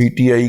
PTI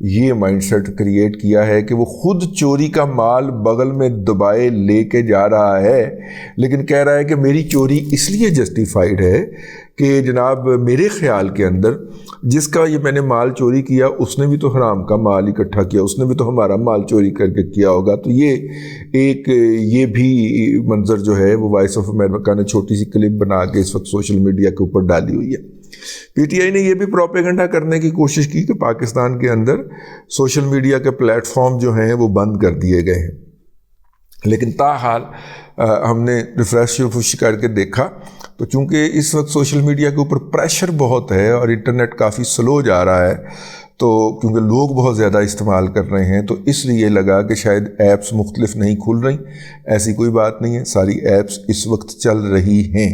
یہ mind set create کیا ہے کہ وہ خود چوری کا مال بغل میں دبائے لے کے جا رہا ہے، لیکن کہہ رہا ہے کہ میری چوری اس لیے جسٹیفائڈ ہے کہ جناب میرے خیال کے اندر جس کا یہ میں نے مال چوری کیا اس نے بھی تو حرام کا مال اکٹھا کیا، اس نے بھی تو ہمارا مال چوری کر کے کیا ہوگا۔ تو یہ بھی منظر جو ہے وہ وائس آف امریکہ نے چھوٹی سی کلپ بنا کے اس وقت سوشل میڈیا کے اوپر ڈالی ہوئی ہے۔ پی ٹی آئی نے یہ بھی پروپیگنڈا کرنے کی کوشش کی کہ پاکستان کے اندر سوشل میڈیا کے پلیٹ فارم جو ہیں وہ بند کر دیے گئے ہیں، لیکن تاحال ہم نے ریفریش کر کے دیکھا تو چونکہ اس وقت سوشل میڈیا کے اوپر پریشر بہت ہے اور انٹرنیٹ کافی سلو جا رہا ہے، تو کیونکہ لوگ بہت زیادہ استعمال کر رہے ہیں تو اس لیے لگا کہ شاید ایپس مختلف نہیں کھل رہی۔ ایسی کوئی بات نہیں ہے، ساری ایپس اس وقت چل رہی ہیں۔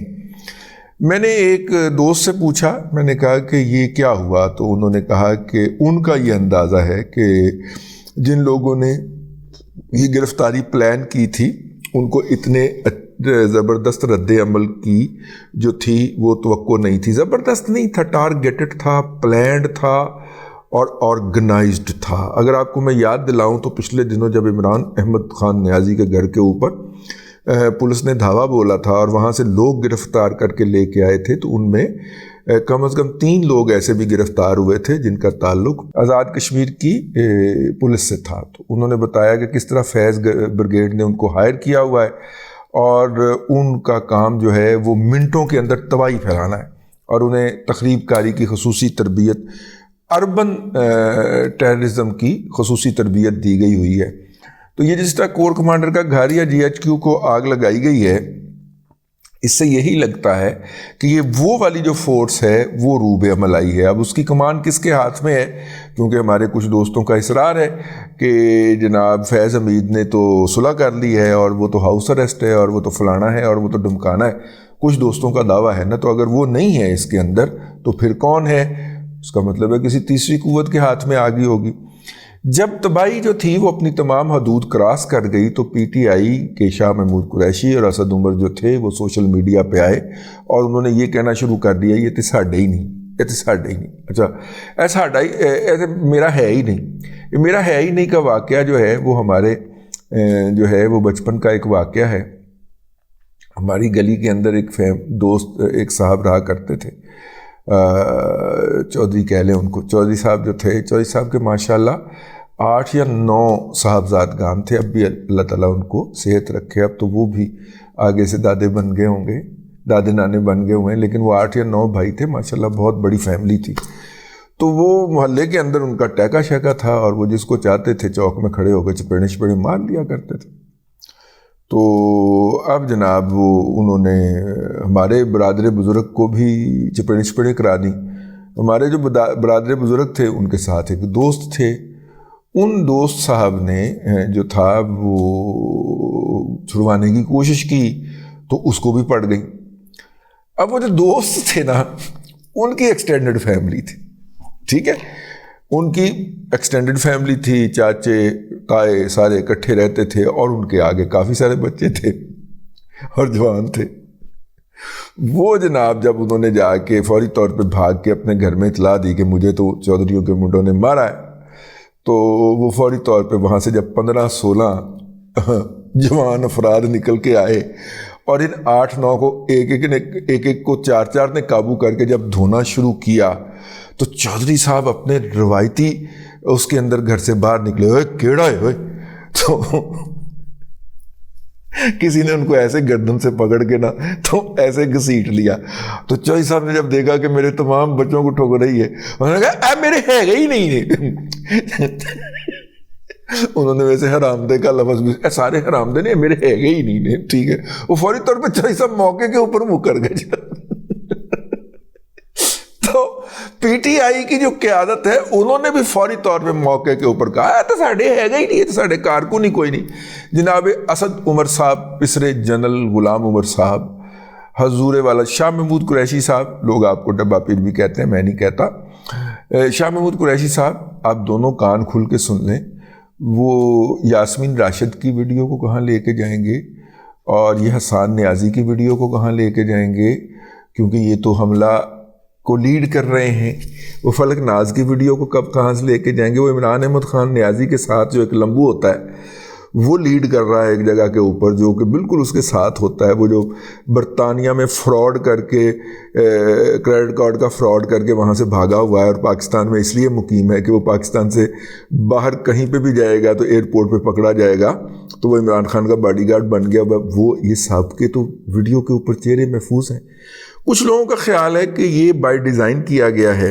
میں نے ایک دوست سے پوچھا، میں نے کہا کہ یہ کیا ہوا، تو انہوں نے کہا کہ ان کا یہ اندازہ ہے کہ جن لوگوں نے یہ گرفتاری پلان کی تھی ان کو اتنے زبردست رد عمل کی جو تھی وہ توقع نہیں تھی۔ زبردست نہیں تھا، ٹارگیٹڈ تھا، پلانڈ تھا اور آرگنائزڈ تھا۔ اگر آپ کو میں یاد دلاؤں تو پچھلے دنوں جب عمران احمد خان نیازی کے گھر کے اوپر پولیس نے دھاوا بولا تھا اور وہاں سے لوگ گرفتار کر کے لے کے آئے تھے، تو ان میں کم از کم 3 لوگ ایسے بھی گرفتار ہوئے تھے جن کا تعلق آزاد کشمیر کی پولیس سے تھا۔ تو انہوں نے بتایا کہ کس طرح فیض بریگیڈ نے ان کو ہائر کیا ہوا ہے اور ان کا کام جو ہے وہ منٹوں کے اندر تباہی پھیلانا ہے، اور انہیں تخریب کاری کی خصوصی تربیت، اربن ٹیررزم کی خصوصی تربیت دی گئی ہوئی ہے۔ تو یہ جس طرح کور کمانڈر کا گھر یا جی ایچ کیو کو آگ لگائی گئی ہے، اس سے یہی لگتا ہے کہ یہ وہ والی جو فورس ہے وہ روب عمل آئی ہے۔ اب اس کی کمان کس کے ہاتھ میں ہے؟ کیونکہ ہمارے کچھ دوستوں کا اصرار ہے کہ جناب فیض حمید نے تو صلح کر لی ہے اور وہ تو ہاؤس اریسٹ ہے اور وہ تو فلانا ہے اور وہ تو ڈمکانا ہے، کچھ دوستوں کا دعویٰ ہے نا۔ تو اگر وہ نہیں ہے اس کے اندر تو پھر کون ہے؟ اس کا مطلب ہے کسی تیسری قوت کے ہاتھ میں آ گئی ہوگی۔ جب تباہی جو تھی وہ اپنی تمام حدود کراس کر گئی تو پی ٹی آئی کے شاہ محمود قریشی اور اسد عمر جو تھے وہ سوشل میڈیا پہ آئے اور انہوں نے یہ کہنا شروع کر دیا یہ تو ساڈا ہی نہیں، یہ تو ساڈا ہی نہیں، اچھا ساڈا ہی، ایسے میرا ہے ہی نہیں۔ یہ میرا ہے ہی نہیں کا واقعہ جو ہے وہ ہمارے جو ہے وہ بچپن کا ایک واقعہ ہے۔ ہماری گلی کے اندر ایک دوست ایک صاحب رہا کرتے تھے، چودھری کہہ لیں ان کو، چودھری صاحب جو تھے، چودھری صاحب کے ماشاءاللہ 8 یا 9 صاحبزادگان تھے۔ اب بھی اللہ تعالیٰ ان کو صحت رکھے، اب تو وہ بھی آگے سے دادے بن گئے ہوں گے، دادے نانے بن گئے ہوئے ہیں، لیکن وہ 8 یا 9 بھائی تھے، ماشاءاللہ بہت بڑی فیملی تھی۔ تو وہ محلے کے اندر ان کا ٹیکا شیکا تھا اور وہ جس کو چاہتے تھے چوک میں کھڑے ہو کے چپیڑے مار لیا کرتے تھے۔ تو اب جناب وہ انہوں نے ہمارے برادر بزرگ کو بھی چپیڑے کرا دی۔ ہمارے جو برادر بزرگ تھے ان کے ساتھ ایک دوست تھے، ان دوست صاحب نے جو تھا وہ چھڑوانے کی کوشش کی تو اس کو بھی پڑ گئی۔ اب وہ جو دوست تھے نا ان کی ایکسٹینڈڈ فیملی تھی، ٹھیک ہے، ان کی ایکسٹینڈڈ فیملی تھی، چاچے تائے سارے اکٹھے رہتے تھے اور ان کے آگے کافی سارے بچے تھے اور جوان تھے۔ وہ جناب جب انہوں نے جا کے فوری طور پہ بھاگ کے اپنے گھر میں اطلاع دی کہ مجھے تو چودھریوں کے منڈوں نے مارا ہے، تو وہ فوری طور پہ وہاں سے جب 15-16 جوان افراد نکل کے آئے اور ان 8-9 کو ایک کو 4 نے قابو کر کے جب دھونا شروع کیا تو چودھری صاحب اپنے روایتی اس کے اندر گھر سے باہر نکلے، ہوئے کیڑا ہے ہوئے، تو کسی نے ان کو ایسے گردن سے پکڑ کے نا تو ایسے گھسیٹ لیا۔ تو چودھری صاحب نے جب دیکھا کہ میرے تمام بچوں کو ٹھوک رہی ہے، انہوں نے کہا اے میرے ہے گا ہی نہیں۔ انہوں نے ویسے حرامدے کا لفظ بھی، سارے حرامدے نے میرے ہے گا ہی نہیں، ٹھیک ہے۔ وہ فوری طور پہ چودھری صاحب موقع کے اوپر مکر گئے۔ تو پی ٹی آئی کی جو قیادت ہے انہوں نے بھی فوری طور پہ موقع کے اوپر کہا تو ساڑھے ہے گا ہی نہیں، تو ساڑھے کارکن ہی کوئی نہیں۔ جناب اسد عمر صاحب، پسرے جنرل غلام عمر صاحب، حضور والا شاہ محمود قریشی صاحب، لوگ آپ کو ڈبہ پیر بھی کہتے ہیں، میں نہیں کہتا، شاہ محمود قریشی صاحب آپ دونوں کان کھل کے سن لیں، وہ یاسمین راشد کی ویڈیو کو کہاں لے کے جائیں گے اور یہ حسان نیازی کی ویڈیو کو کہاں لے کے جائیں گے، کیونکہ یہ تو حملہ کو لیڈ کر رہے ہیں. وہ فلک ناز کی ویڈیو کو کب کہاں سے لے کے جائیں گے. وہ عمران احمد خان نیازی کے ساتھ جو ایک لمبو ہوتا ہے وہ لیڈ کر رہا ہے ایک جگہ کے اوپر, جو کہ بالکل اس کے ساتھ ہوتا ہے. وہ جو برطانیہ میں فراڈ کر کے کریڈٹ کارڈ کا فراڈ کر کے وہاں سے بھاگا ہوا ہے اور پاکستان میں اس لیے مقیم ہے کہ وہ پاکستان سے باہر کہیں پہ بھی جائے گا تو ایئرپورٹ پہ پکڑا جائے گا, تو وہ عمران خان کا باڈی گارڈ بن گیا. وہ یہ سب کے تو ویڈیو کے اوپر چہرے محفوظ ہیں. کچھ لوگوں کا خیال ہے کہ یہ بائی ڈیزائن کیا گیا ہے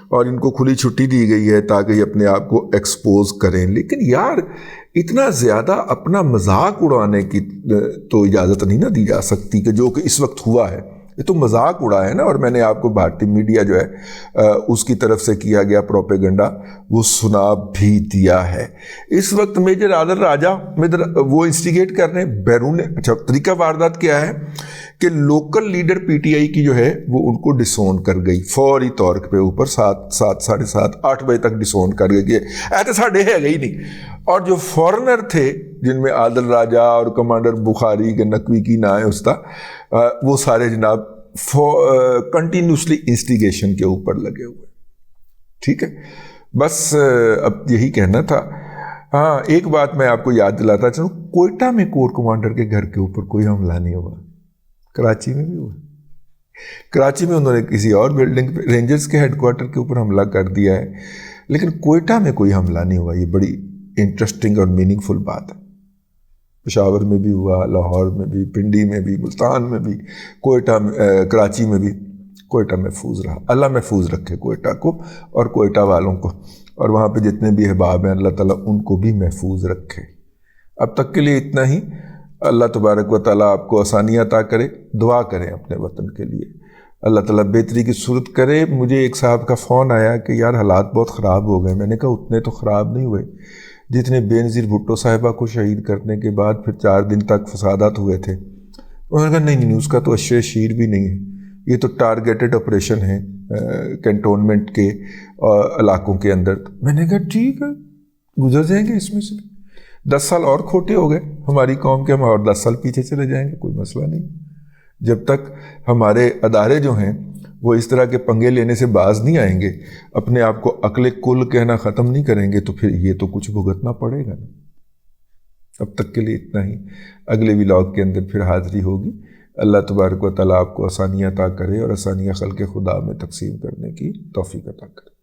اور ان کو کھلی چھٹی دی گئی ہے تاکہ یہ اپنے آپ کو ایکسپوز کریں. لیکن یار اتنا زیادہ اپنا مذاق اڑانے کی تو اجازت نہیں نہ دی جا سکتی کہ جو کہ اس وقت ہوا ہے. یہ تو مذاق اڑا ہے نا, اور میں نے آپ کو بھارتی میڈیا جو ہے اس کی طرف سے کیا گیا پروپیگنڈا وہ سنا بھی دیا ہے. اس وقت میجر عادل راجہ وہ انسٹیگیٹ کر رہے ہیں بیرون. اچھا, طریقہ واردات کیا ہے کہ local leader P T I کی جو ہے وہ ان کو ڈسون کر گئی فوری طور پہ اوپر 7:30 8 بجے تک ڈسون کر گئی کہ ایسے ساڈے ہے گئی نہیں. اور جو فورنر تھے جن میں عادل راجہ اور کمانڈر بخاری کے نقوی کی نا ہے استا, وہ سارے جناب کنٹینیوسلی انسٹیگیشن کے اوپر لگے ہوئے. ٹھیک ہے, بس اب یہی کہنا تھا. ہاں, ایک بات میں آپ کو یاد دلاتا چلوں, کوئٹہ میں کور کمانڈر کے گھر کے اوپر کوئی حملہ نہیں ہوا. کراچی میں بھی ہوا. کراچی میں انہوں نے کسی اور بلڈنگ پہ رینجرز کے ہیڈ کوارٹر کے اوپر حملہ کر دیا ہے, لیکن کوئٹہ میں کوئی حملہ نہیں ہوا. یہ بڑی انٹرسٹنگ اور میننگ فل بات ہے. پشاور میں بھی ہوا, لاہور میں بھی, پنڈی میں بھی, ملتان میں بھی, کوئٹہ میں, کراچی میں بھی. کوئٹہ محفوظ رہا. اللہ محفوظ رکھے کوئٹہ کو اور کوئٹہ والوں کو, اور وہاں پہ جتنے بھی احباب ہیں اللہ تعالیٰ ان کو بھی محفوظ رکھے. اب تک کے لیے اتنا ہی. اللہ تبارک و تعالیٰ آپ کو آسانیاں عطا کرے. دعا کریں اپنے وطن کے لیے, اللہ تعالیٰ بہتری کی صورت کرے. مجھے ایک صاحب کا فون آیا کہ یار حالات بہت خراب ہو گئے. میں نے کہا اتنے تو خراب نہیں ہوئے جتنے بےنظیر بھٹو صاحبہ کو شہید کرنے کے بعد پھر 4 دن تک فسادات ہوئے تھے. انہوں نے کہا نہیں, اس کا تو اشر شیر بھی نہیں ہے, یہ تو ٹارگیٹڈ آپریشن ہے کنٹونمنٹ کے علاقوں کے اندر. میں نے کہا ٹھیک ہے, گزر جائیں گے اس میں سے. 10 سال اور کھوٹے ہو گئے ہماری قوم کے, ہم اور 10 سال پیچھے چلے جائیں گے, کوئی مسئلہ نہیں. جب تک ہمارے ادارے جو ہیں وہ اس طرح کے پنگے لینے سے باز نہیں آئیں گے, اپنے آپ کو عقل کل کہنا ختم نہیں کریں گے, تو پھر یہ تو کچھ بھگتنا پڑے گا نا. اب تک کے لیے اتنا ہی. اگلے ولاگ کے اندر پھر حاضری ہوگی. اللہ تبارک و تعالیٰ آپ کو آسانیاں عطا کرے اور آسانیاں خلق خدا میں تقسیم کرنے کی توفیق عطا کرے.